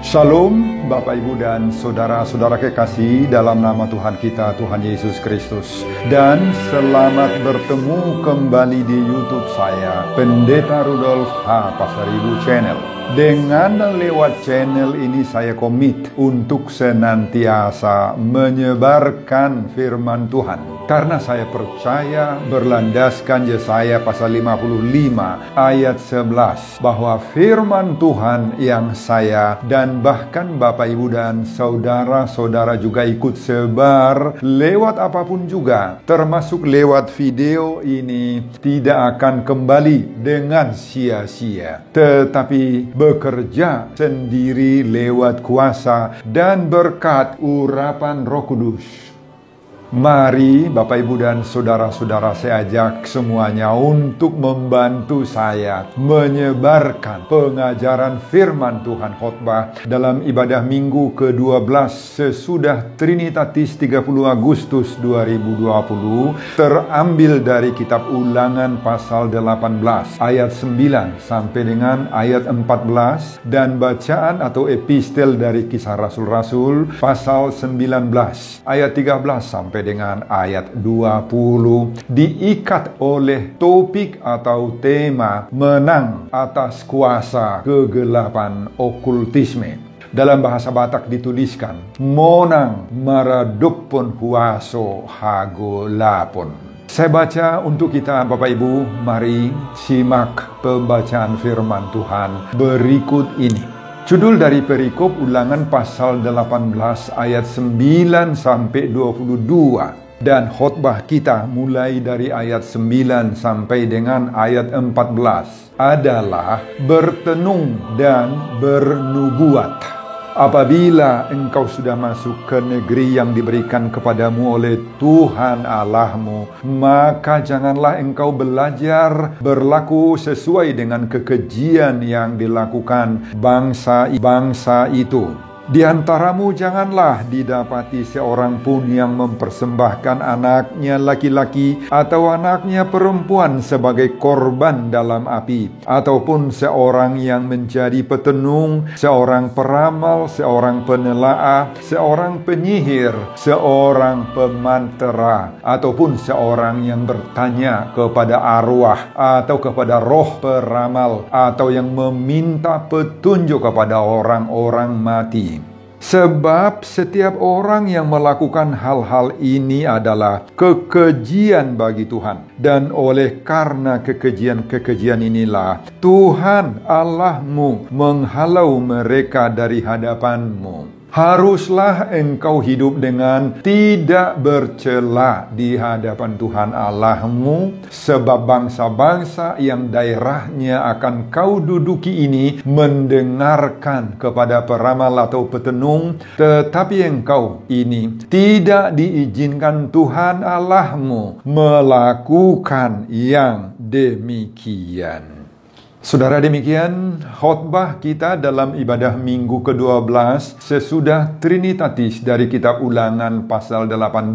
Shalom Bapak Ibu dan Saudara-saudara kekasih dalam nama Tuhan kita, Tuhan Yesus Kristus. Dan selamat bertemu kembali di YouTube saya, Pendeta Rudolf H. Pasaribu Channel. Dengan lewat channel ini saya komit untuk senantiasa menyebarkan firman Tuhan. Karena saya percaya berlandaskan Yesaya pasal 55 ayat 11 bahwa firman Tuhan yang saya dan bahkan Bapak Ibu dan saudara-saudara juga ikut sebar lewat apapun juga, termasuk lewat video ini, tidak akan kembali dengan sia-sia, tetapi bekerja sendiri lewat kuasa dan berkat urapan Roh Kudus. Mari Bapak Ibu dan saudara-saudara saya ajak semuanya untuk membantu saya menyebarkan pengajaran firman Tuhan khotbah dalam ibadah minggu ke-12 sesudah Trinitatis 30 Agustus 2020, terambil dari kitab Ulangan pasal 18 ayat 9 sampai dengan ayat 14 dan bacaan atau epistel dari Kisah Rasul-Rasul pasal 19 ayat 13 sampai dengan ayat 20, diikat oleh topik atau tema menang atas kuasa kegelapan okultisme. Dalam bahasa Batak dituliskan monang maradupon huaso hagolapon. Saya baca untuk kita Bapak Ibu, mari simak pembacaan firman Tuhan berikut ini. Judul dari perikop Ulangan pasal 18 ayat 9 sampai 22. Dan khotbah kita mulai dari ayat 9 sampai dengan ayat 14 adalah bertenung dan bernubuat. Apabila engkau sudah masuk ke negeri yang diberikan kepadamu oleh Tuhan Allahmu, maka janganlah engkau belajar berlaku sesuai dengan kekejian yang dilakukan bangsa itu. Di antaramu janganlah didapati seorang pun yang mempersembahkan anaknya laki-laki atau anaknya perempuan sebagai korban dalam api, ataupun seorang yang menjadi petenung, seorang peramal, seorang penelaah, seorang penyihir, seorang pemantera, ataupun seorang yang bertanya kepada arwah atau kepada roh peramal, atau yang meminta petunjuk kepada orang-orang mati. Sebab setiap orang yang melakukan hal-hal ini adalah kekejian bagi Tuhan. Dan oleh karena kekejian-kekejian inilah Tuhan Allahmu menghalau mereka dari hadapanmu. Haruslah engkau hidup dengan tidak bercela di hadapan Tuhan Allahmu, sebab bangsa-bangsa yang daerahnya akan kau duduki ini mendengarkan kepada peramal atau petenung, tetapi engkau ini tidak diizinkan Tuhan Allahmu melakukan yang demikian. Saudara, demikian khotbah kita dalam ibadah minggu ke-12 sesudah Trinitatis dari kitab Ulangan pasal 18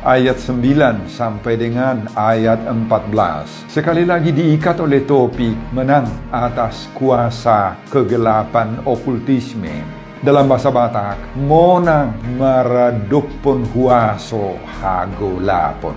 ayat 9 sampai dengan ayat 14. Sekali lagi diikat oleh topik menang atas kuasa kegelapan okultisme. Dalam bahasa Batak, monang maradupon huaso hagolapon.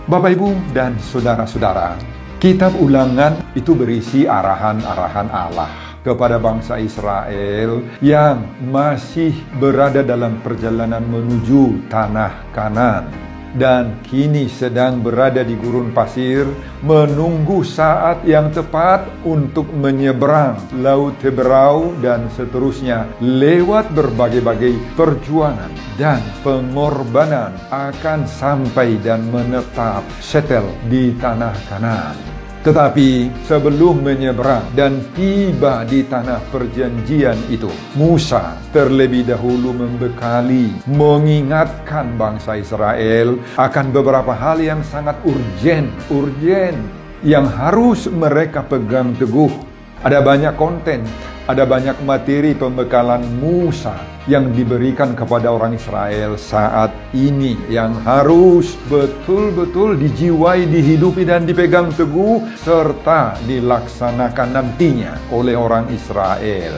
Bapak Ibu dan saudara-saudara, kitab Ulangan itu berisi arahan-arahan Allah kepada bangsa Israel yang masih berada dalam perjalanan menuju tanah Kanaan dan kini sedang berada di gurun pasir menunggu saat yang tepat untuk menyeberang Laut Teberau dan seterusnya lewat berbagai-bagai perjuangan dan pengorbanan akan sampai dan menetap setel di tanah Kanaan. Tetapi sebelum menyeberang dan tiba di tanah perjanjian itu, Musa terlebih dahulu membekali, mengingatkan bangsa Israel akan beberapa hal yang sangat urgen yang harus mereka pegang teguh. Ada banyak konten, ada banyak materi pembekalan Musa yang diberikan kepada orang Israel saat ini yang harus betul-betul dijiwai, dihidupi dan dipegang teguh serta dilaksanakan nantinya oleh orang Israel.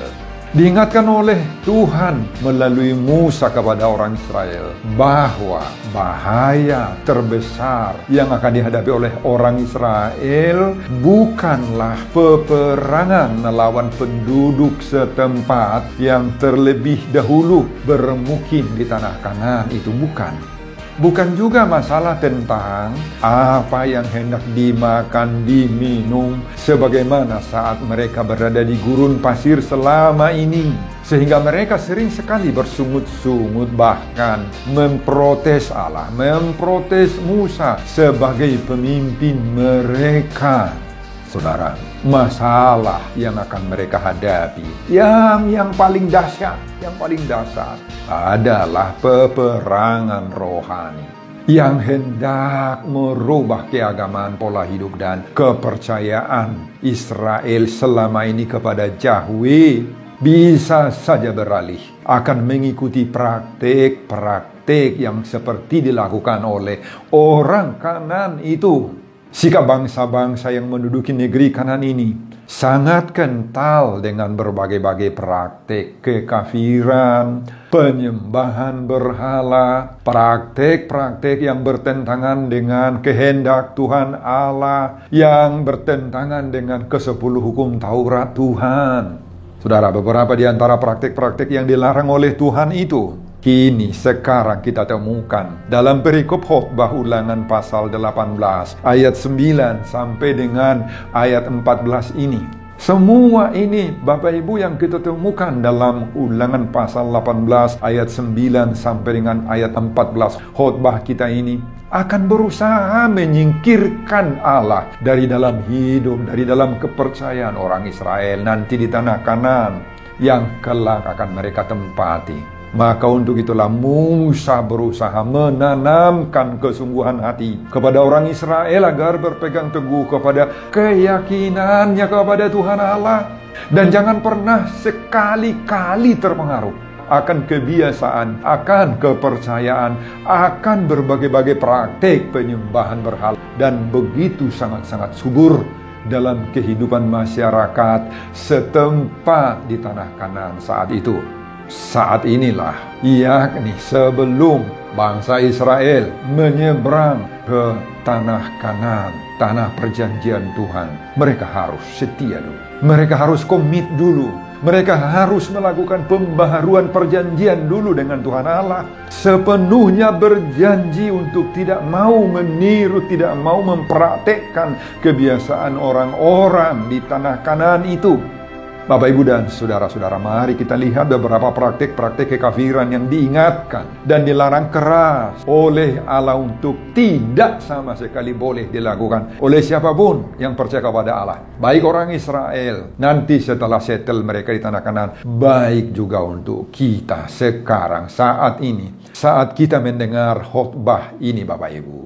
Diingatkan oleh Tuhan melalui Musa kepada orang Israel bahwa bahaya terbesar yang akan dihadapi oleh orang Israel bukanlah peperangan melawan penduduk setempat yang terlebih dahulu bermukim di tanah Kanaan. Itu bukan juga masalah tentang apa yang hendak dimakan, diminum, sebagaimana saat mereka berada di gurun pasir selama ini. Sehingga mereka sering sekali bersungut-sungut, bahkan memprotes Allah, memprotes Musa sebagai pemimpin mereka. Saudara, masalah yang akan mereka hadapi, yang paling dahsyat, adalah peperangan rohani yang hendak merubah keagamaan, pola hidup, dan kepercayaan Israel selama ini kepada Yahweh. Bisa saja beralih akan mengikuti praktik-praktik yang seperti dilakukan oleh orang Kanaan itu. Sikap bangsa-bangsa yang menduduki negeri Kanaan ini sangat kental dengan berbagai-bagai praktik kekafiran, penyembahan berhala, praktik-praktik yang bertentangan dengan kehendak Tuhan Allah, yang bertentangan dengan ke-10 hukum Taurat Tuhan. Saudara, beberapa di antara praktik-praktik yang dilarang oleh Tuhan itu kini sekarang kita temukan dalam perikop khotbah Ulangan pasal 18 ayat 9 sampai dengan ayat 14 ini. Semua ini Bapak Ibu yang kita temukan dalam Ulangan pasal 18 ayat 9 sampai dengan ayat 14 khotbah kita ini akan berusaha menyingkirkan Allah dari dalam hidup, dari dalam kepercayaan orang Israel nanti di tanah Kanaan yang kelak akan mereka tempati. Maka untuk itulah Musa berusaha menanamkan kesungguhan hati kepada orang Israel agar berpegang teguh kepada keyakinannya kepada Tuhan Allah. Dan jangan pernah sekali-kali terpengaruh akan kebiasaan, akan kepercayaan, akan berbagai-bagai praktik penyembahan berhala. Dan begitu sangat-sangat subur dalam kehidupan masyarakat setempat di tanah Kanaan saat itu. Saat inilah, yakni sebelum bangsa Israel menyeberang ke tanah Kanaan, tanah perjanjian Tuhan, mereka harus setia dulu. Mereka harus komit dulu. Mereka harus melakukan pembaharuan perjanjian dulu dengan Tuhan Allah. Sepenuhnya berjanji untuk tidak mau meniru, tidak mau mempraktekkan kebiasaan orang-orang di tanah Kanaan itu. Bapak, Ibu, dan saudara-saudara, mari kita lihat beberapa praktik-praktik kekafiran yang diingatkan dan dilarang keras oleh Allah untuk tidak sama sekali boleh dilakukan oleh siapapun yang percaya kepada Allah. Baik orang Israel nanti setelah settle mereka di tanah Kanaan, baik juga untuk kita sekarang, saat ini, saat kita mendengar khotbah ini Bapak Ibu.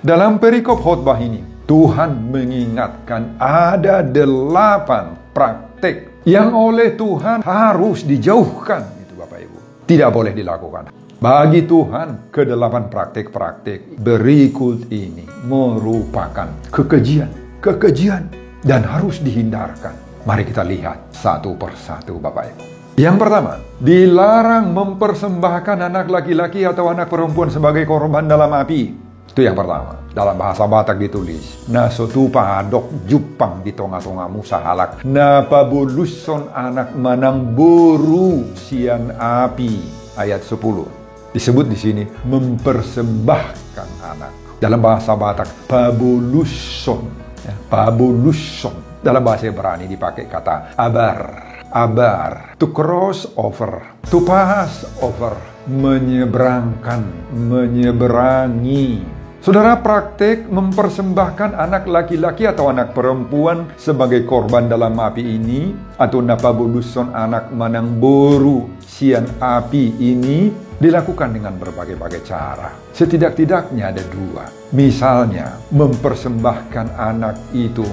Dalam perikop khotbah ini, Tuhan mengingatkan ada 8 praktik yang oleh Tuhan harus dijauhkan, itu Bapak Ibu. Tidak boleh dilakukan. Bagi Tuhan, ke-8 praktik-praktik berikut ini merupakan kekejian dan harus dihindarkan. Mari kita lihat satu persatu Bapak Ibu. Yang pertama, dilarang mempersembahkan anak laki-laki atau anak perempuan sebagai korban dalam api. Itu yang pertama. Dalam bahasa Batak ditulis, na sotu padok jupang di tonga-tonga Musa halak, na pabuluson anak manang boru sian api. Ayat 10. Disebut di sini mempersembahkan anak. Dalam bahasa Batak, pabuluson. Ya, pabuluson. Dalam bahasa Ibrani dipakai kata abar. To cross over. To pass over. Menyeberangkan. Menyeberangi. Saudara, praktik mempersembahkan anak laki-laki atau anak perempuan sebagai korban dalam api ini, atau napabuluson anak manang boru sian api ini, dilakukan dengan berbagai-bagai cara. Setidak-tidaknya ada 2. Misalnya, mempersembahkan anak itu,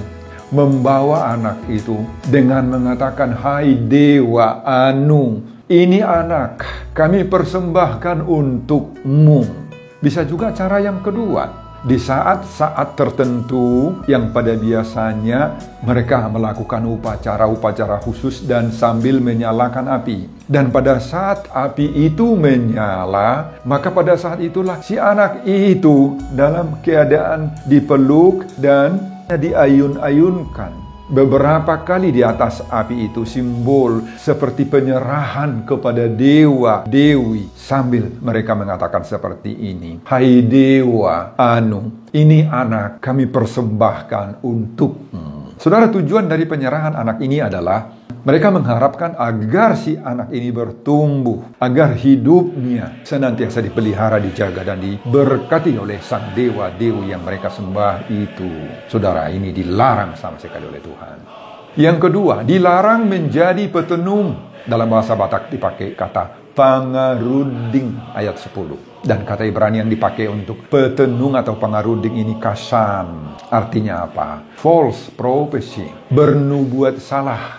membawa anak itu dengan mengatakan, hai dewa anu, ini anak kami persembahkan untukmu. Bisa juga cara yang kedua, di saat-saat tertentu yang pada biasanya mereka melakukan upacara-upacara khusus dan sambil menyalakan api. Dan pada saat api itu menyala, maka pada saat itulah si anak itu dalam keadaan dipeluk dan diayun-ayunkan beberapa kali di atas api itu, simbol seperti penyerahan kepada dewa, dewi, sambil mereka mengatakan seperti ini, "Hai dewa anu, ini anak kami persembahkan untukmu." Saudara, tujuan dari penyerahan anak ini adalah mereka mengharapkan agar si anak ini bertumbuh, agar hidupnya senantiasa dipelihara, dijaga, dan diberkati oleh sang dewa-dewi yang mereka sembah itu. Saudara, ini dilarang sama sekali oleh Tuhan. Yang kedua, dilarang menjadi petenung. Dalam bahasa Batak dipakai kata pangarunding ayat 10. Dan kata Ibrani yang dipakai untuk petenung atau pangarunding ini kasan. Artinya apa? False prophecy, bernubuat salah.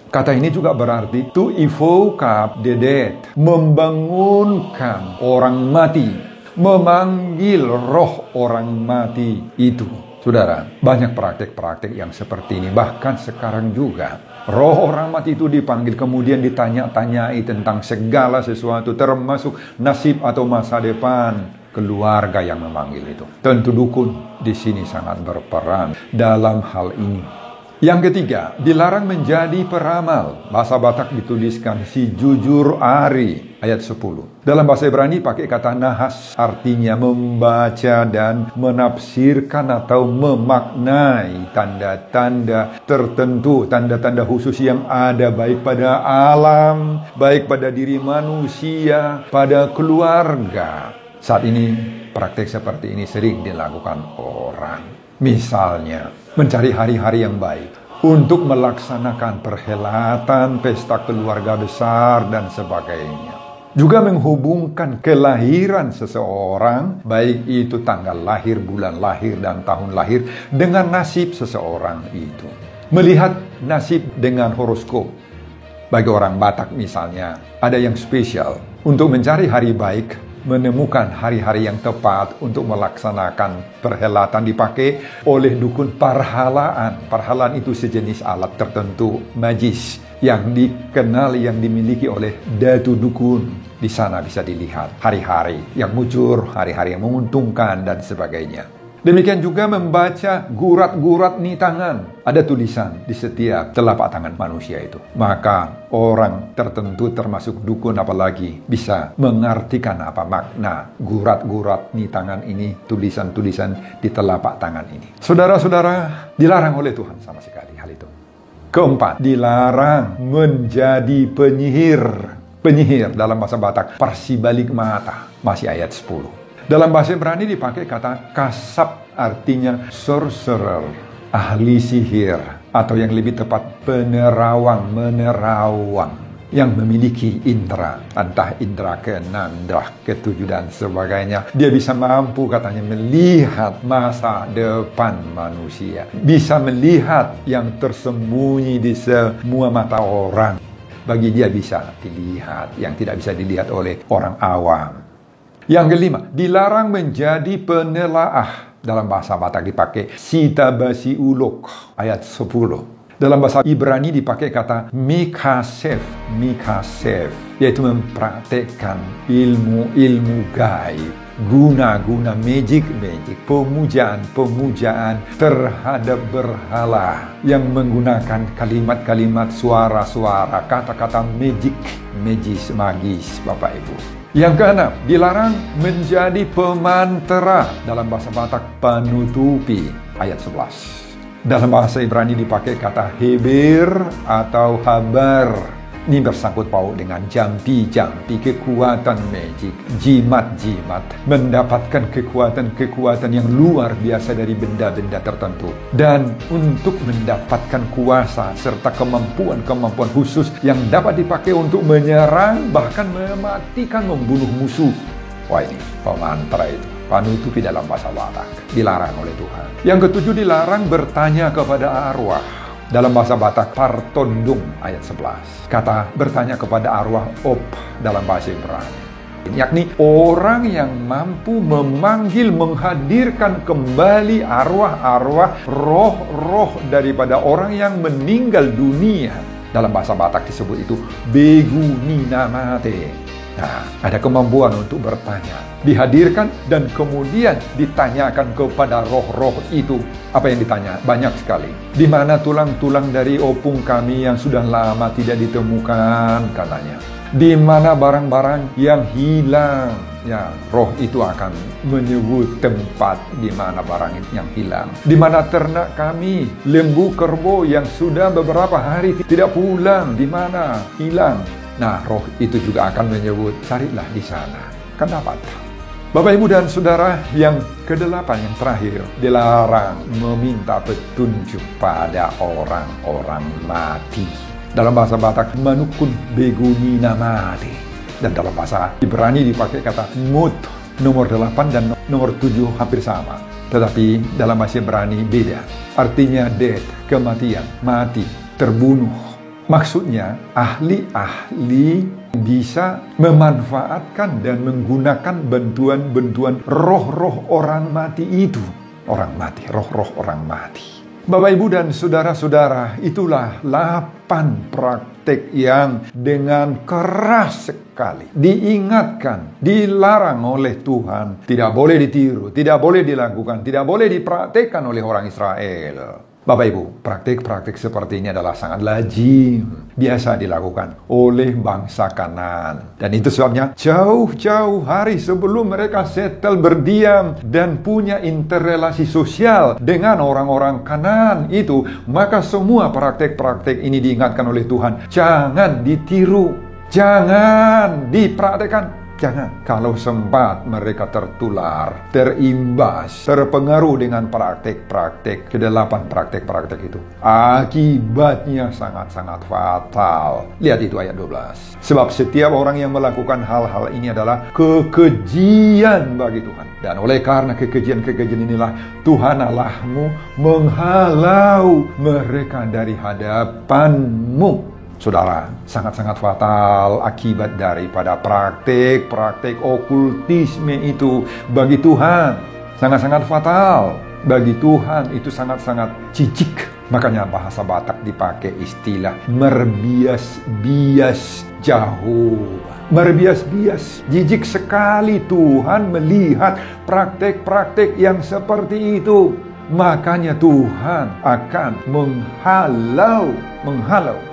Kata ini juga berarti to evoke up the dead, membangunkan orang mati, memanggil roh orang mati itu. Saudara, banyak praktek-praktek yang seperti ini. Bahkan sekarang juga, roh orang mati itu dipanggil, kemudian ditanya-tanyai tentang segala sesuatu, termasuk nasib atau masa depan keluarga yang memanggil itu. Tentu dukun di sini sangat berperan dalam hal ini. Yang ketiga, dilarang menjadi peramal. Bahasa Batak dituliskan si jujur ari, ayat 10. Dalam bahasa Ibrani pakai kata nahas, artinya membaca dan menafsirkan atau memaknai tanda-tanda tertentu, tanda-tanda khusus yang ada baik pada alam, baik pada diri manusia, pada keluarga. Saat ini, praktek seperti ini sering dilakukan orang. Misalnya, mencari hari-hari yang baik untuk melaksanakan perhelatan, pesta keluarga besar, dan sebagainya. Juga menghubungkan kelahiran seseorang, baik itu tanggal lahir, bulan lahir, dan tahun lahir, dengan nasib seseorang itu. Melihat nasib dengan horoskop. Bagi orang Batak misalnya, ada yang spesial untuk mencari hari baik, menemukan hari-hari yang tepat untuk melaksanakan perhelatan dipakai oleh dukun parhalaan. Parhalaan itu sejenis alat tertentu magis yang dikenal, yang dimiliki oleh datu dukun. Di sana bisa dilihat hari-hari yang mujur, hari-hari yang menguntungkan, dan sebagainya. Demikian juga membaca gurat-gurat nitangan. Ada tulisan di setiap telapak tangan manusia itu. Maka orang tertentu termasuk dukun apalagi bisa mengartikan apa makna gurat-gurat nitangan ini, tulisan-tulisan di telapak tangan ini. Saudara-saudara, dilarang oleh Tuhan sama sekali hal itu. Keempat, dilarang menjadi penyihir. Penyihir dalam bahasa Batak, parsibalik mata, masih ayat 10. Dalam bahasa Ibrani dipakai kata kasab, artinya sorcerer, ahli sihir, atau yang lebih tepat penerawang, menerawang, yang memiliki indera, entah indera ke-6, indera ke-7, dan sebagainya. Dia bisa mampu katanya melihat masa depan manusia, bisa melihat yang tersembunyi di semua mata orang. Bagi dia bisa dilihat, yang tidak bisa dilihat oleh orang awam. Yang kelima, dilarang menjadi penelaah. Dalam bahasa Batak dipakai sita basi ulok, ayat 10. Dalam bahasa Ibrani dipakai kata mikasef, yaitu mempraktekkan ilmu-ilmu gaib, guna-guna magic, pemujaan terhadap berhala yang menggunakan kalimat-kalimat, suara-suara, kata-kata magis, Bapak Ibu. Yang keenam, dilarang menjadi pemantera. Dalam bahasa Batak, panutupi, ayat 11. Dalam bahasa Ibrani dipakai kata heber atau habar. Ini bersangkut paut dengan jampi-jampi, kekuatan magic, jimat-jimat, mendapatkan kekuatan-kekuatan yang luar biasa dari benda-benda tertentu. Dan untuk mendapatkan kuasa serta kemampuan-kemampuan khusus yang dapat dipakai untuk menyerang, bahkan mematikan, membunuh musuh. Wah, ini pemantra itu. Panutupi dalam bahasa Batak. Dilarang oleh Tuhan. Yang ketujuh, dilarang bertanya kepada arwah. Dalam bahasa Batak, partondung, ayat 11. Kata bertanya kepada arwah op dalam bahasa Ibrani. yakni orang yang mampu memanggil, menghadirkan kembali arwah-arwah, roh-roh daripada orang yang meninggal dunia. Dalam bahasa Batak disebut itu begu ninamate. Nah, ada kemampuan untuk bertanya, dihadirkan dan kemudian ditanyakan kepada roh-roh itu. Apa yang ditanya? Banyak sekali. Di mana tulang-tulang dari opung kami yang sudah lama tidak ditemukan, katanya. Di mana barang-barang yang hilang? Ya, roh itu akan menyebut tempat di mana barang yang hilang. Di mana ternak kami, lembu kerbau yang sudah beberapa hari tidak pulang, di mana hilang? Nah, roh itu juga akan menyebut, carilah di sana, kan dapat. Bapak, Ibu, dan Saudara, yang ke-8, yang terakhir, dilarang meminta petunjuk pada orang-orang mati. Dalam bahasa Batak, manukun beguni namati. Dan dalam bahasa Ibrani dipakai kata mut, nomor 8 dan nomor 7 hampir sama. Tetapi dalam bahasa Ibrani beda. Artinya death, kematian, mati, terbunuh. Maksudnya, ahli-ahli bisa memanfaatkan dan menggunakan bantuan-bantuan roh-roh orang mati itu. Orang mati, roh-roh orang mati. Bapak, Ibu, dan Saudara-saudara, itulah 8 praktek yang dengan keras sekali diingatkan, dilarang oleh Tuhan. Tidak boleh ditiru, tidak boleh dilakukan, tidak boleh dipraktekkan oleh orang Israel. Bapak, Ibu, praktik-praktik seperti ini adalah sangat lazim, biasa dilakukan oleh bangsa Kanaan. Dan itu sebabnya jauh-jauh hari sebelum mereka settle berdiam dan punya interrelasi sosial dengan orang-orang Kanaan itu, maka semua praktik-praktik ini diingatkan oleh Tuhan. Jangan ditiru, jangan dipraktekkan. Jangan, kalau sempat mereka tertular, terimbas, terpengaruh dengan praktek-praktek, ke-8 praktek-praktek itu. Akibatnya sangat-sangat fatal. Lihat itu ayat 12. Sebab setiap orang yang melakukan hal-hal ini adalah kekejian bagi Tuhan. Dan oleh karena kekejian-kekejian inilah Tuhan Allahmu menghalau mereka dari hadapanmu. Saudara, sangat-sangat fatal akibat daripada praktek-praktek okultisme itu bagi Tuhan. Sangat-sangat fatal bagi Tuhan, itu sangat-sangat jijik. Makanya bahasa Batak dipakai istilah merbias-bias jauh. Merbias-bias, jijik sekali Tuhan melihat praktek-praktek yang seperti itu. Makanya Tuhan akan menghalau,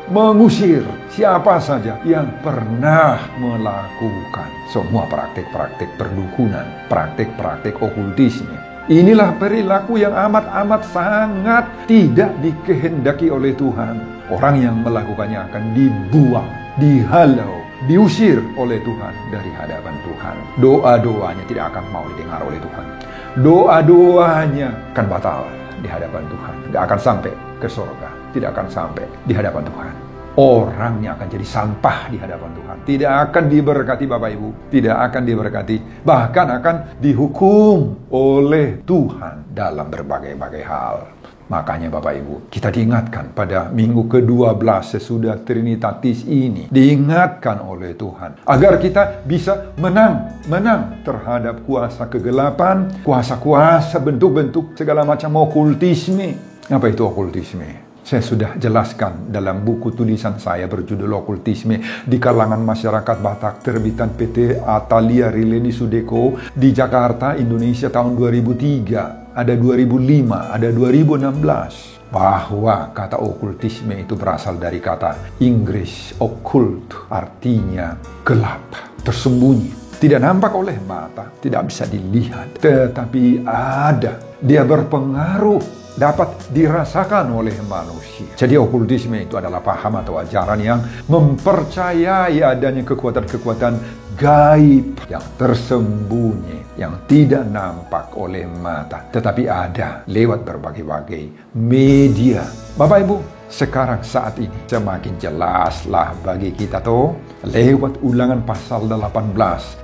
mengusir siapa saja yang pernah melakukan semua praktik-praktik perdukunan, praktik-praktik okultisme. Inilah perilaku yang amat-amat sangat tidak dikehendaki oleh Tuhan. Orang yang melakukannya akan dibuang, dihalau, diusir oleh Tuhan dari hadapan Tuhan. Doa-doanya tidak akan mau didengar oleh Tuhan. Doa-doanya akan batal di hadapan Tuhan. Tidak akan sampai ke surga. Tidak akan sampai di hadapan Tuhan. Orangnya akan jadi sampah di hadapan Tuhan. Tidak akan diberkati, Bapak Ibu. Tidak akan diberkati. Bahkan akan dihukum oleh Tuhan dalam berbagai-bagai hal. Makanya Bapak Ibu, kita diingatkan pada minggu ke-12 sesudah Trinitatis ini, diingatkan oleh Tuhan agar kita bisa menang terhadap kuasa kegelapan, kuasa-kuasa bentuk-bentuk segala macam okultisme. Apa itu okultisme? Saya sudah jelaskan dalam buku tulisan saya berjudul Okultisme di kalangan masyarakat Batak, terbitan PT Atalia Rileni Sudeko di Jakarta, Indonesia tahun 2003. Ada 2005, ada 2016. Bahwa kata okultisme itu berasal dari kata Inggris occult, artinya gelap, tersembunyi. Tidak nampak oleh mata, tidak bisa dilihat, tetapi ada. Dia berpengaruh, dapat dirasakan oleh manusia. Jadi okultisme itu adalah paham atau ajaran yang mempercayai adanya kekuatan-kekuatan gaib yang tersembunyi, yang tidak nampak oleh mata, tetapi ada lewat berbagai-bagai media. Bapak Ibu, sekarang saat ini semakin jelaslah bagi kita tuh lewat Ulangan pasal 18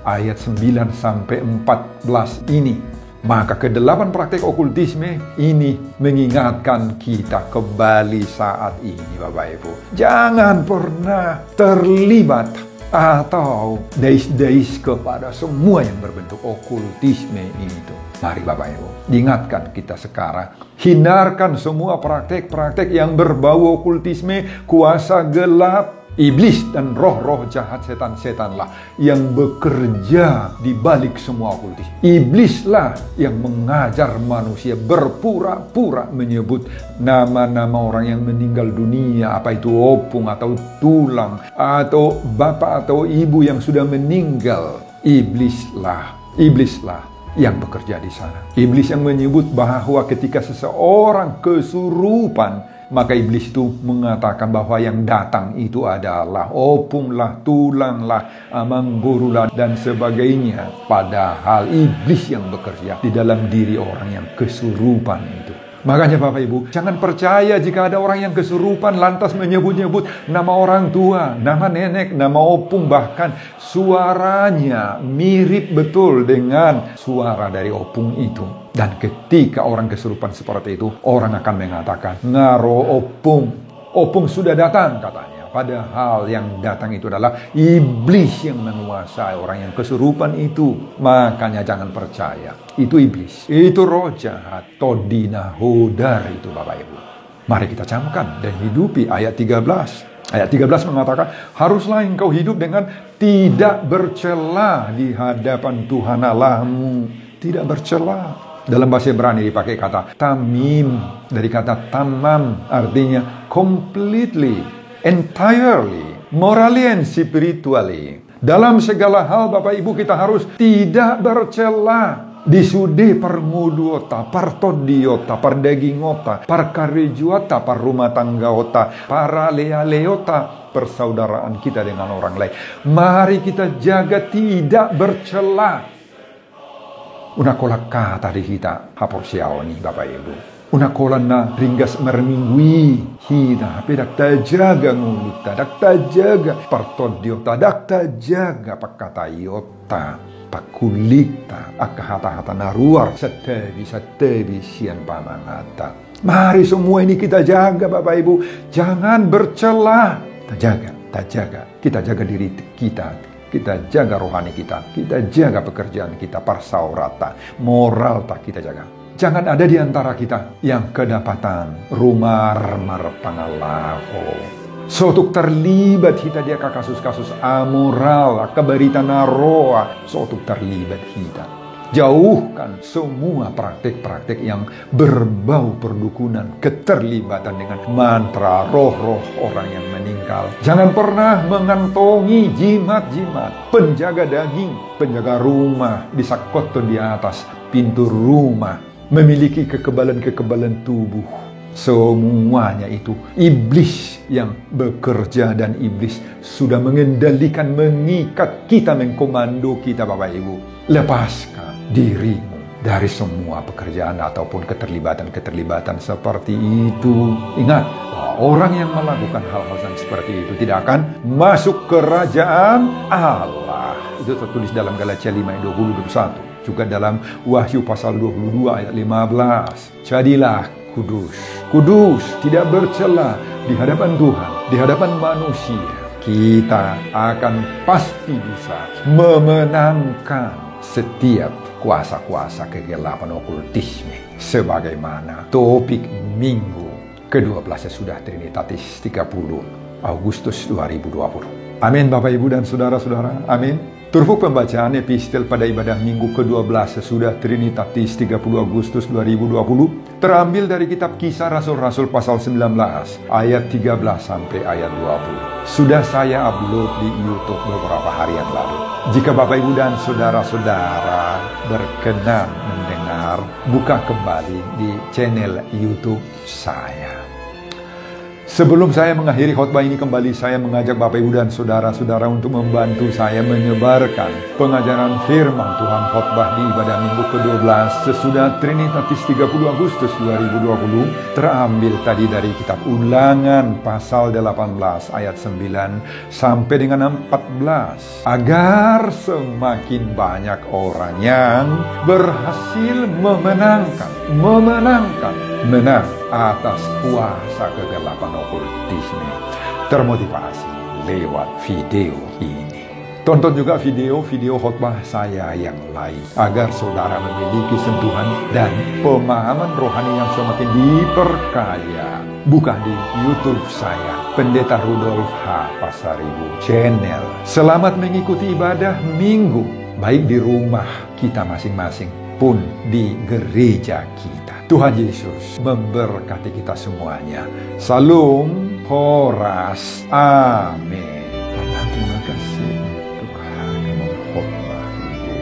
ayat 9 sampai 14 ini. Maka ke-8 praktek okultisme ini mengingatkan kita kembali saat ini, Bapak Ibu. Jangan pernah terlibat atau deis-deis kepada semua yang berbentuk okultisme itu. Mari Bapak Ibu, diingatkan kita sekarang, hindarkan semua praktek-praktek yang berbau okultisme, kuasa gelap, iblis dan roh-roh jahat, setan-setanlah yang bekerja di balik semua okultisme. Iblislah yang mengajar manusia berpura-pura menyebut nama-nama orang yang meninggal dunia, apa itu opung atau tulang, atau bapak atau ibu yang sudah meninggal. Iblislah yang bekerja di sana. Iblis yang menyebut bahwa ketika seseorang kesurupan, maka iblis itu mengatakan bahwa yang datang itu adalah opunglah, tulanglah, amanggurulah, dan sebagainya. Padahal iblis yang bekerja di dalam diri orang yang kesurupan itu. Makanya Bapak Ibu, jangan percaya jika ada orang yang kesurupan lantas menyebut-nyebut nama orang tua, nama nenek, nama opung, bahkan suaranya mirip betul dengan suara dari opung itu. Dan ketika orang kesurupan seperti itu, orang akan mengatakan, ngaro opung sudah datang katanya. Padahal yang datang itu adalah iblis yang menguasai orang yang kesurupan itu. Makanya jangan percaya. Itu iblis. Itu roh jahat. Todina hodar itu Bapak Ibu. Mari kita camkan dan hidupi ayat 13. Ayat 13 mengatakan, haruslah engkau hidup dengan tidak bercela di hadapan Tuhan Allahmu. Tidak bercela. Dalam bahasa Ibrani dipakai kata tamim. Dari kata tamam artinya completely, entirely, morally and spiritually. Dalam segala hal Bapak Ibu kita harus tidak bercela. Disude permuduota, partodiota, pardagingota, parkarejuota, parrumah tanggaota, paralealeota, persaudaraan kita dengan orang lain. Mari kita jaga tidak bercela. Una kolak kata di kita haporsiaoni Bapak Ibu. Una kolana ringgas mermingui hina pedak tajaga ngulut tadak tajaga partodiota dak tajaga pakata iota pakulita akahata-hata naruar setebi sian pamangata. Mari semua ini kita jaga Bapak Ibu, jangan bercela. Tajaga kita jaga diri kita jaga rohani kita jaga pekerjaan kita, parsaurata moral tak kita jaga. Jangan ada di antara kita yang kedapatan rumar pangalaho. Sotuk terlibat kita dia ke kasus-kasus amoral, keberita naroa, sotuk terlibat kita. Jauhkan semua praktek-praktek yang berbau perdukunan, keterlibatan dengan mantra, roh-roh orang yang meninggal. Jangan pernah mengantongi jimat-jimat, penjaga daging, penjaga rumah, disakot di atas pintu rumah, memiliki kekebalan-kekebalan tubuh. Semuanya itu iblis yang bekerja, dan iblis sudah mengendalikan, mengikat kita, mengkomando kita Bapak Ibu. Lepaskan dirimu dari semua pekerjaan ataupun keterlibatan seperti itu. Ingat, orang yang melakukan hal-hal yang seperti itu tidak akan masuk kerajaan Allah. Itu tertulis dalam Galatia 5 ayat 20-21. Juga dalam Wahyu pasal 22 ayat 15. Jadilah kudus, tidak bercela di hadapan Tuhan, di hadapan manusia. Kita akan pasti bisa memenangkan setiap kuasa-kuasa kegelapan okultisme. Sebagaimana topik minggu ke-12 sudah Trinitatis 30 Agustus 2020. Amin Bapak Ibu dan Saudara-saudara, amin. Turfuk pembacaan epistel pada ibadah minggu ke-12 sesudah Trinitatis 30 Agustus 2020 terambil dari kitab Kisah Rasul-Rasul pasal 19 ayat 13 sampai ayat 20. Sudah saya upload di YouTube beberapa hari yang lalu. Jika Bapak Ibu dan Saudara-saudara berkenan mendengar, buka kembali di channel YouTube saya. Sebelum saya mengakhiri khotbah ini, kembali saya mengajak Bapak Ibu dan Saudara-saudara untuk membantu saya menyebarkan pengajaran firman Tuhan khotbah di ibadah minggu ke-12 sesudah Trinitatis 30 Agustus 2020 terambil tadi dari kitab Ulangan pasal 18 ayat 9 sampai dengan 14, agar semakin banyak orang yang berhasil menang atas kuasa kegelapan okultisme, termotivasi lewat video ini. Tonton juga video-video khotbah saya yang lain, agar saudara memiliki sentuhan dan pemahaman rohani yang semakin diperkaya. Buka di YouTube saya, Pendeta Rudolf H. Pasaribu Channel. Selamat mengikuti ibadah minggu, baik di rumah kita masing-masing pun di gereja kita. Tuhan Yesus memberkati kita semuanya. Salam Horas. Amin. Terima kasih untuk hari khotbah ini.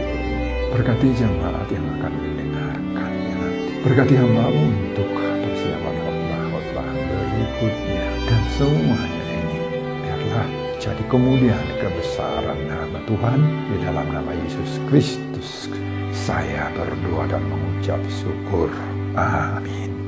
Berkati jemaat yang akan mendengarkannya nanti. Berkati hamba-Mu untuk persiapan khotbah berikutnya. Dan semuanya ini biarlah jadi kemuliaan kebesaran nama Tuhan. Di dalam nama Yesus Kristus saya berdoa dan mengucap syukur. Amin.